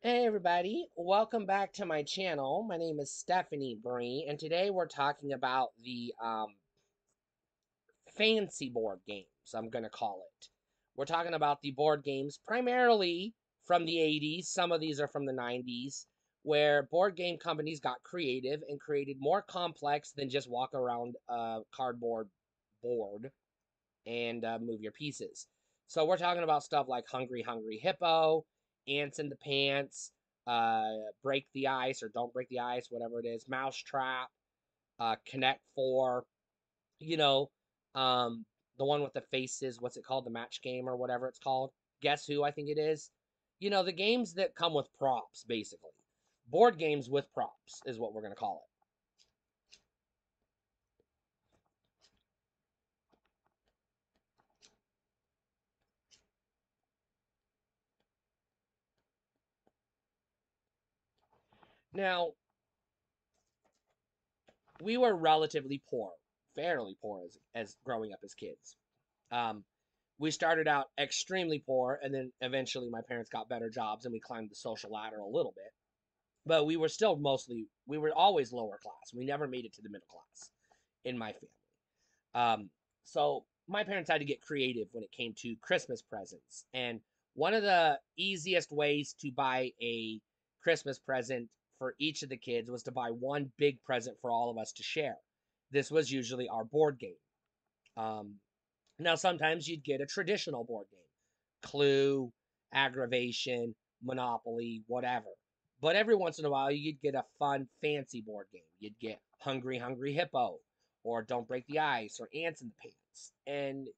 Hey everybody, welcome back to my channel. My name is Stephanie Bree, and today we're talking about the fancy board games, I'm going to call it. We're talking about the board games primarily from the 80s. Some of these are from the 90s, where board game companies got creative and created more complex than just walk around a cardboard board and move your pieces. So we're talking about stuff like Hungry Hungry Hippo, Ants in the Pants, Break the Ice or Don't Break the Ice, whatever it is, Mousetrap, Connect Four, you know, um, the one with the faces, what's it called, the match game or whatever it's called. Guess Who, I think it is. The games that come with props, basically. Board games with props is what we're going to call it. Now, we were relatively poor, fairly poor as growing up as kids. Um, we started out extremely poor, and then eventually my parents got better jobs, and we climbed the social ladder a little bit. But we were always lower class. We never made it to the middle class in my family. Um, so my parents had to get creative when it came to Christmas presents. And one of the easiest ways to buy a Christmas present for each of the kids was to buy one big present for all of us to share. This was usually our board game. Um, Now, sometimes you'd get a traditional board game, Clue, Aggravation, Monopoly, whatever. But every once in a while, you'd get a fun, fancy board game. You'd get Hungry Hungry Hippo, or Don't Break the Ice, or Ants in the Pants. And,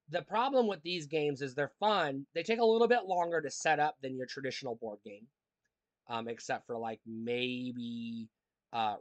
the problem with these games is they're fun. They take a little bit longer to set up than your traditional board game, except for like maybe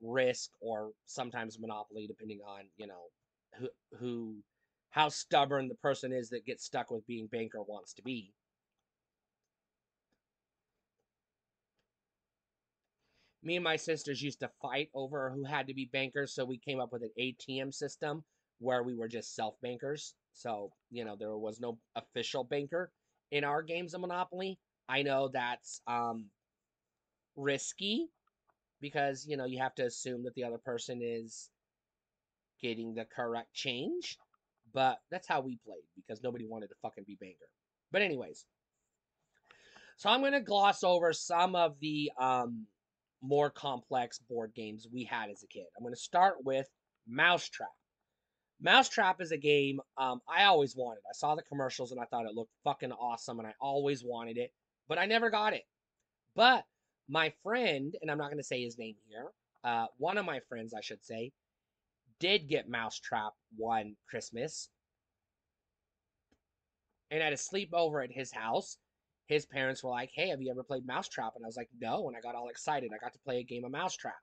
Risk or sometimes Monopoly, depending on who who how stubborn the person is that gets stuck with being banker wants to be. Me and my sisters used to fight over who had to be bankers, so we came up with an ATM system where we were just self bankers. So there was no official banker in our games of Monopoly. I know that's risky because you have to assume that the other person is getting the correct change. But that's how we played because nobody wanted to fucking be banker. But anyways, so I'm gonna gloss over some of the more complex board games we had as a kid. I'm gonna start with Mousetrap. Mousetrap is a game I always wanted. I saw the commercials and I thought it looked fucking awesome, and I always wanted it, but I never got it. But my friend, and I'm not gonna say his name here, one of my friends, I should say, did get Mousetrap one Christmas, and at a sleepover at his house, his parents were like, "Hey, have you ever played Mousetrap?" And I was like, "No." And I got all excited. I got to play a game of Mousetrap.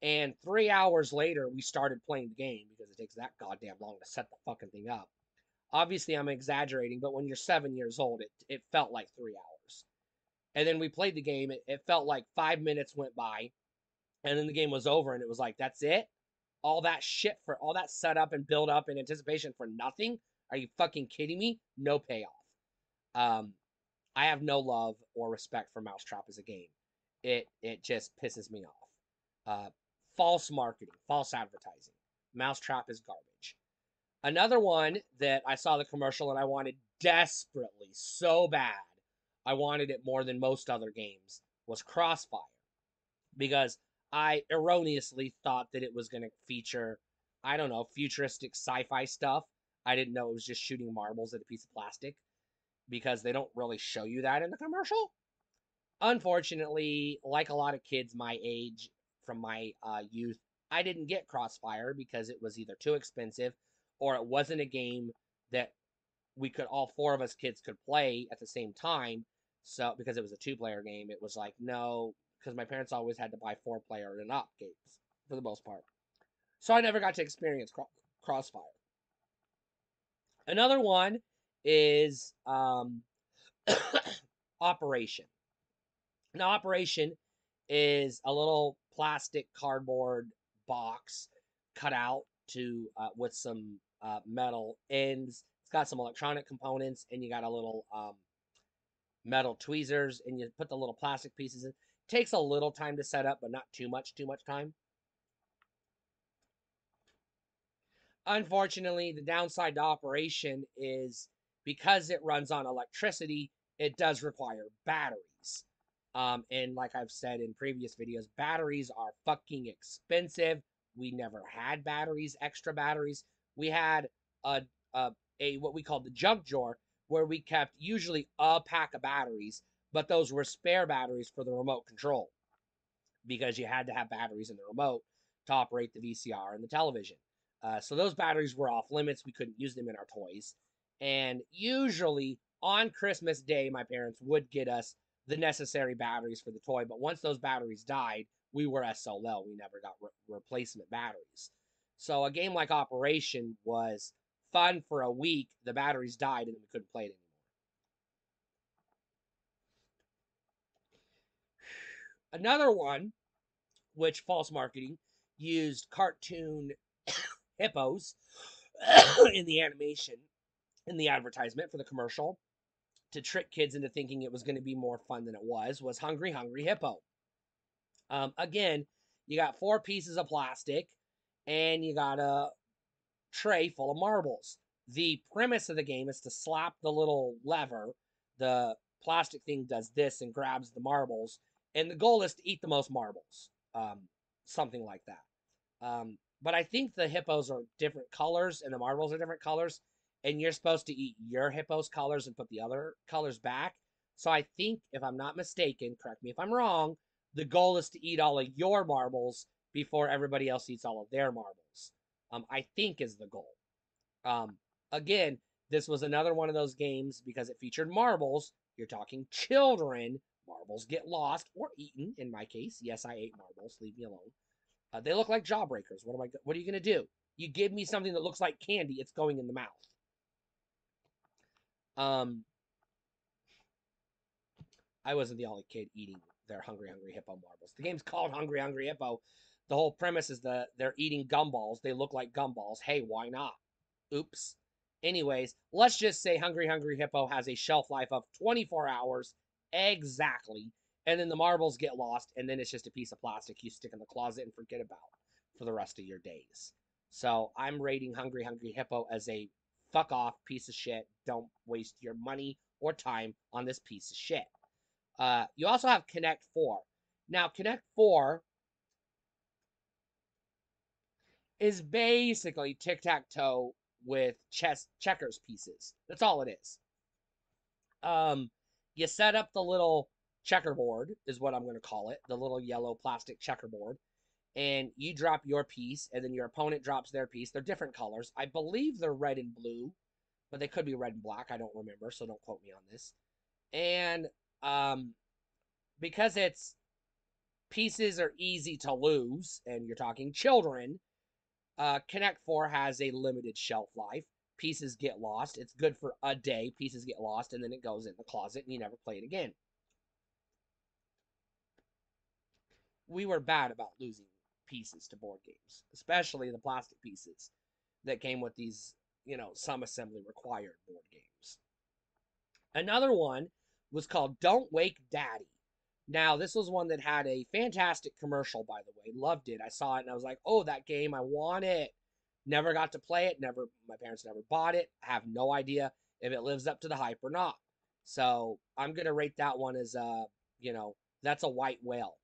And 3 hours later, we started playing the game because it takes that goddamn long to set the fucking thing up. Obviously, I'm exaggerating, but when you're 7 years old, it felt like 3 hours. And then we played the game. It felt like 5 minutes went by, and then the game was over, and it was like, that's it? All that shit for all that setup and build up and anticipation for nothing? Are you fucking kidding me? No payoff. Um, I have no love or respect for Mousetrap as a game. It just pisses me off. False marketing, false advertising. Mousetrap is garbage. Another one that I saw the commercial and I wanted desperately, so bad, I wanted it more than most other games, was Crossfire. Because I erroneously thought that it was going to feature, I don't know, futuristic sci fi stuff. I didn't know it was just shooting marbles at a piece of plastic because they don't really show you that in the commercial. Unfortunately, like a lot of kids my age from my youth, I didn't get Crossfire because it was either too expensive or it wasn't a game that we could all four of us kids could play at the same time. So because it was a two-player game, it was like no, because my parents always had to buy four-player and up games for the most part. So I never got to experience Crossfire. Another one is Operation. Now, Operation is a little plastic cardboard box cut out to with some metal ends. It's got some electronic components, and you got a little metal tweezers, and you put the little plastic pieces in. Takes a little time to set up, but not too much time. Unfortunately, the downside to operation is because it runs on electricity, it does require batteries. And like I've said in previous videos, batteries are fucking expensive. We never had batteries, extra batteries. We had a, a, a what we called the junk drawer, where we kept usually a pack of batteries, but those were spare batteries for the remote control because you had to have batteries in the remote to operate the VCR and the television. So those batteries were off limits. We couldn't use them in our toys. And usually on Christmas Day, my parents would get us the necessary batteries for the toy. But once those batteries died, we were SOL. We never got replacement batteries. So a game like Operation was fun for a week. The batteries died and we couldn't play it anymore. Another one, which false marketing, used cartoon hippos in the animation, in the advertisement for the commercial, to trick kids into thinking it was going to be more fun than it was Hungry Hungry Hippo. Again, you got 4 pieces of plastic and you got a tray full of marbles. The premise of the game is to slap the little lever. The plastic thing does this and grabs the marbles, and the goal is to eat the most marbles. Something like that. But I think the hippos are different colors and the marbles are different colors, and you're supposed to eat your hippo's colors and put the other colors back. So I think, if I'm not mistaken, correct me if I'm wrong, the goal is to eat all of your marbles before everybody else eats all of their marbles. I think is the goal. Um, Again, this was another one of those games because it featured marbles. You're talking children. Marbles get lost or eaten. In my case, yes, I ate marbles. Leave me alone. They look like jawbreakers. What are you gonna do? You give me something that looks like candy, it's going in the mouth. Um, I wasn't the only kid eating their Hungry Hungry Hippo marbles. The game's called Hungry Hungry Hippo. The whole premise is that they're eating gumballs. They look like gumballs. Hey, why not? Oops. Anyways, let's just say Hungry Hungry Hippo has a shelf life of 24 hours exactly, and then the marbles get lost, and then it's just a piece of plastic you stick in the closet and forget about for the rest of your days. So I'm rating Hungry Hungry Hippo as a fuck off piece of shit. Don't waste your money or time on this piece of shit. You also have Connect 4. Now, Connect 4 is basically tic tac toe with checkers pieces. That's all it is. Um, you set up the little checkerboard, is what I'm going to call it, the little yellow plastic checkerboard, and you drop your piece, and then your opponent drops their piece. They're different colors. I believe they're red and blue, but they could be red and black. I don't remember, so don't quote me on this. And um, because it's pieces are easy to lose, and you're talking children, Connect 4 has a limited shelf life. Pieces get lost. It's good for a day. Pieces get lost, and then it goes in the closet, and you never play it again. We were bad about losing pieces to board games, especially the plastic pieces that came with these, some assembly required board games. Another one was called Don't Wake Daddy. Now, this was one that had a fantastic commercial, by the way. Loved it. I saw it and I was like, oh, that game, I want it. Never got to play it. My parents never bought it. I have no idea if it lives up to the hype or not. So I'm going to rate that one as, that's a white whale.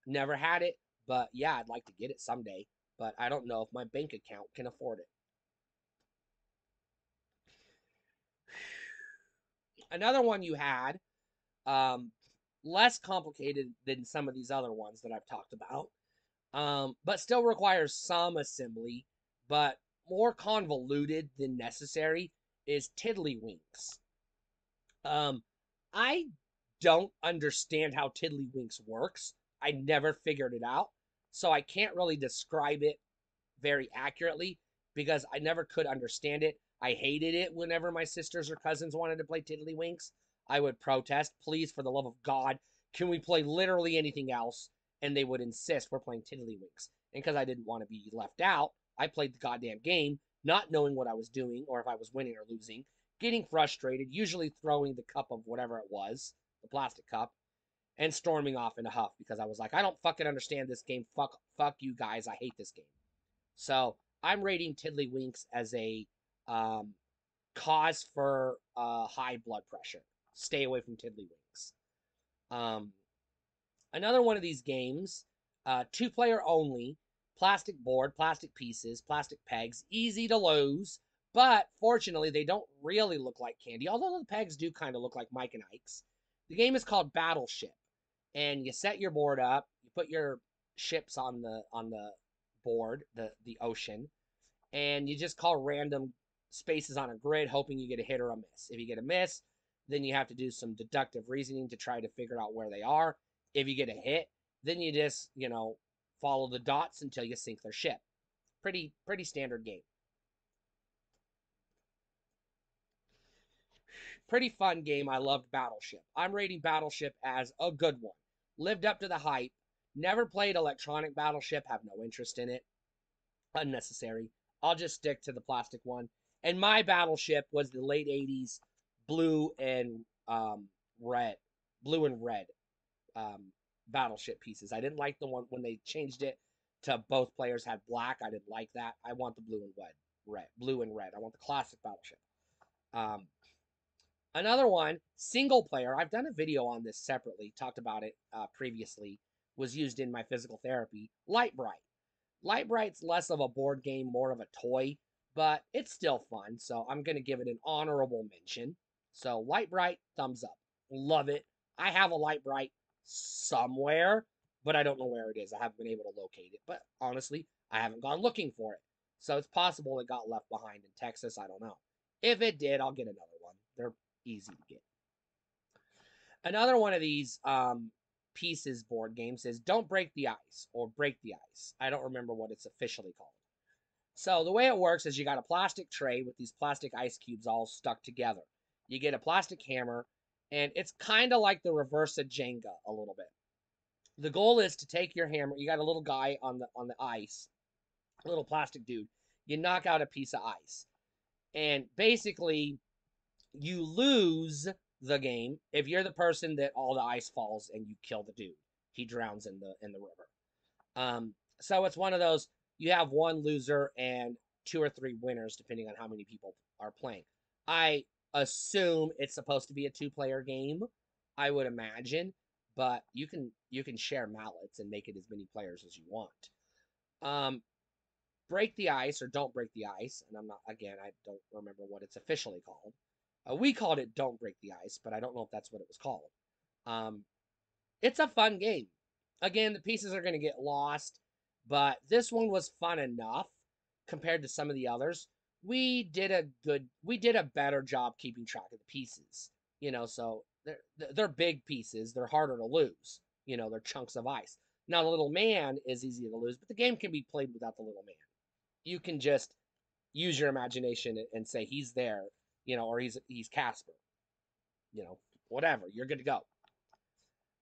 Never had it, but yeah, I'd like to get it someday. But I don't know if my bank account can afford it. Another one you had, um, less complicated than some of these other ones that I've talked about, but still requires some assembly, but more convoluted than necessary, is Tiddlywinks. Um, I don't understand how Tiddlywinks works. I never figured it out, so I can't really describe it very accurately because I never could understand it. I hated it whenever my sisters or cousins wanted to play Tiddlywinks. I would protest, please, for the love of God, can we play literally anything else? And they would insist we're playing Tiddlywinks. And because I didn't want to be left out, I played the goddamn game, not knowing what I was doing or if I was winning or losing. getting frustrated, usually throwing the cup of whatever it was, the plastic cup, and storming off in a huff because I was like, I don't fucking understand this game. Fuck you guys. I hate this game. So I'm rating Tiddlywinks as a um, cause for high blood pressure. Stay away from Tiddlywinks. Um, Another one of these games, two-player only, plastic board, plastic pieces, plastic pegs, easy to lose, but fortunately they don't really look like candy, although the pegs do kind of look like Mike and Ike's. The game is called Battleship, and you set your board up, you put your ships on the board, the ocean, and you just call random spaces on a grid, hoping you get a hit or a miss. If you get a miss, then you have to do some deductive reasoning to try to figure out where they are. If you get a hit, then you just, follow the dots until you sink their ship. Pretty standard game. Pretty fun game. I loved Battleship. I'm rating Battleship as a good one. Lived up to the hype. Never played electronic Battleship, have no interest in it. Unnecessary. I'll just stick to the plastic one. And my Battleship was the late 80s blue and red. Blue and red um, Battleship pieces. I didn't like the one when they changed it to both players had black. I didn't like that. I want the blue and blue and red. I want the classic Battleship. Um, Another one, single player. I've done a video on this separately, talked about it previously, was used in my physical therapy. Lite-Brite. Lite-Brite's less of a board game, more of a toy, but it's still fun, so I'm going to give it an honorable mention. So Lite-Brite, thumbs up. Love it. I have a Lite-Brite somewhere, but I don't know where it is. I haven't been able to locate it, but honestly, I haven't gone looking for it. So it's possible it got left behind in Texas. I don't know. If it did, I'll get another one. They're easy to get. Another one of these pieces board games is Don't Break the Ice or Break the Ice. I don't remember what it's officially called. So the way it works is you got a plastic tray with these plastic ice cubes all stuck together. You get a plastic hammer, and it's kind of like the reverse of Jenga a little bit. The goal is to take your hammer. You got a little guy on the ice, a little plastic dude. You knock out a piece of ice, and basically you lose the game if you're the person that all the ice falls and you kill the dude. He drowns in the river. So it's one of those, you have one loser and two or three winners depending on how many people are playing. I assume it's supposed to be a two-player game, I would imagine, but you can share mallets and make it as many players as you want. Um, Break the Ice or Don't Break the Ice, and I don't remember what it's officially called. We called it Don't Break the Ice, but I don't know if that's what it was called. Um, it's a fun game. Again, the pieces are going to get lost, but this one was fun enough compared to some of the others. We did a better job keeping track of the pieces. So they're big pieces. They're harder to lose. They're chunks of ice. Now the little man is easy to lose, but the game can be played without the little man. You can just use your imagination and say he's there, or he's Casper, whatever. You're good to go.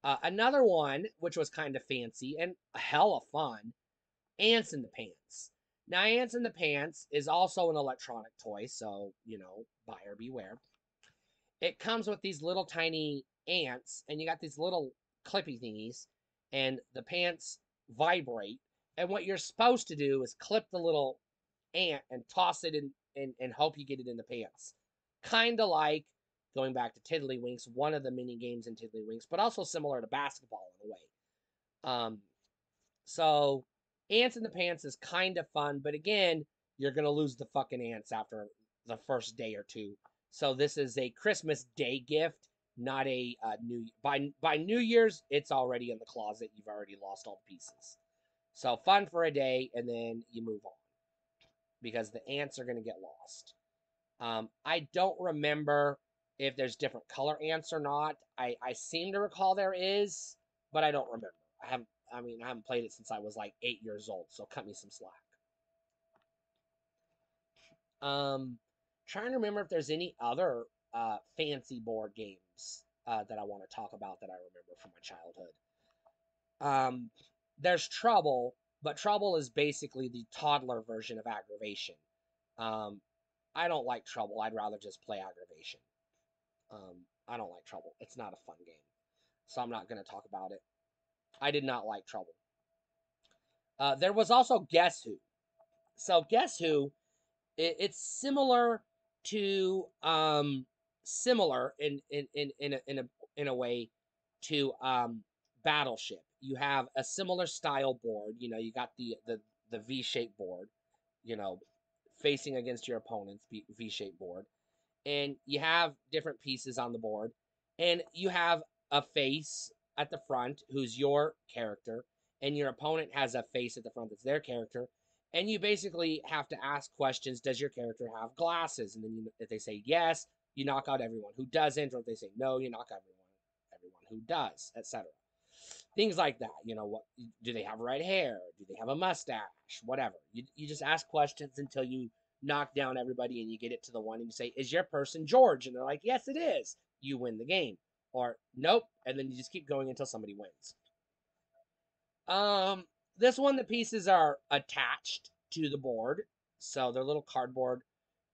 Another one, which was kind of fancy and hella fun, Ants in the Pants. Now, Ants in the Pants is also an electronic toy, so, buyer beware. It comes with these little tiny ants, and you got these little clippy thingies, and the pants vibrate. And what you're supposed to do is clip the little ant and toss it in and hope you get it in the pants. Kind of like, going back to Tiddlywinks, one of the mini games in Tiddlywinks, but also similar to basketball in a way. So Ants in the Pants is kind of fun, but again, you're gonna lose the fucking ants after the first day or two. So this is a Christmas Day gift, not a New by New Year's. It's already in the closet. You've already lost all the pieces. So fun for a day, and then you move on because the ants are gonna get lost. I don't remember if there's different color ants or not. I seem to recall there is, but I don't remember. I haven't played it since I was like 8 years old, so cut me some slack. Um, Trying to remember if there's any other fancy board games that I want to talk about that I remember from my childhood. There's Trouble, but Trouble is basically the toddler version of Aggravation. Um, I don't like Trouble. I'd rather just play Aggravation. I don't like Trouble. It's not a fun game. So I'm not going to talk about it. I did not like Trouble. There was also Guess Who. So Guess Who, it's similar to similar in a way to Battleship. You have a similar style board. You know, you got the V-shaped board. You know, facing against your opponent's V-shaped board, and you have different pieces on the board, and you have a face at the front who's your character, and your opponent has a face at the front that's their character, and you basically have to ask questions. Does your character have glasses? And then if they say yes, you knock out everyone who doesn't, or if they say no, you knock out everyone who does, etc. Things like that. You know, what do they have red hair? Do they have a mustache? Whatever. You just ask questions until you knock down everybody and you get it to the one and you say, "Is your person George?" And they're like, "Yes, it is." You win the game. Or nope, and then you just keep going until somebody wins. Um, this one, the pieces are attached to the board, so they're little cardboard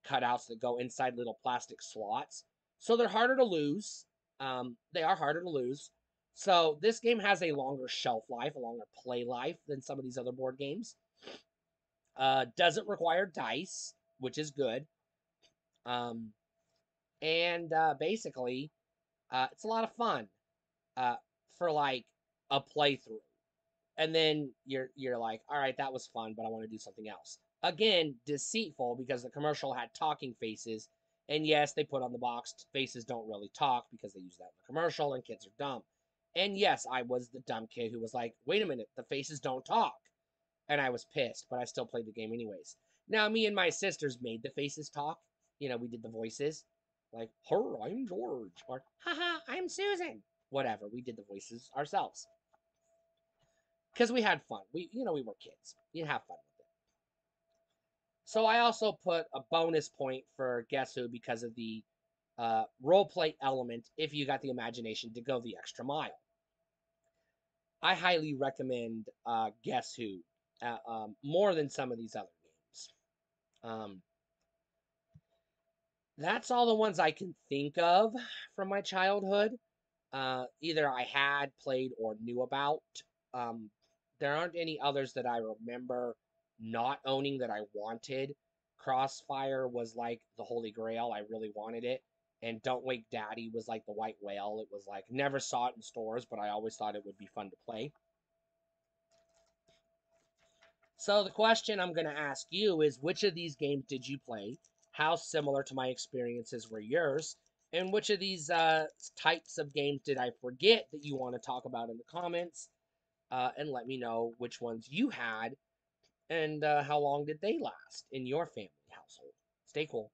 cutouts that go inside little plastic slots. So they're harder to lose. They are harder to lose. So this game has a longer shelf life, a longer play life than some of these other board games. Doesn't require dice, which is good. Um, and basically, it's a lot of fun uh, for like a playthrough. And then you're like, all right, that was fun, but I want to do something else. Again, deceitful because the commercial had talking faces, and yes, they put on the box faces don't really talk because they use that in the commercial, and kids are dumb. And yes, I was the dumb kid who was like, wait a minute, the faces don't talk, and I was pissed, but I still played the game anyways. Now, me and my sisters made the faces talk. You know, we did the voices, like, "Her, I'm George," or "Haha, I'm Susan." Whatever, we did the voices ourselves because we had fun. We were kids. You have fun with it. So I also put a bonus point for Guess Who because of the role play element. If you got the imagination to go the extra mile, I highly recommend Guess Who more than some of these other games. Um, that's all the ones I can think of from my childhood. Either I had played or knew about. Um, there aren't any others that I remember not owning that I wanted. Crossfire was like the holy grail. I really wanted it. And Don't Wake Daddy was like the white whale. It was like never saw it in stores, but I always thought it would be fun to play. So the question I'm going to ask you is which of these games did you play? How similar to my experiences were yours? And which of these types of games did I forget that you want to talk about in the comments? And let me know which ones you had and how long did they last in your family household. Stay cool.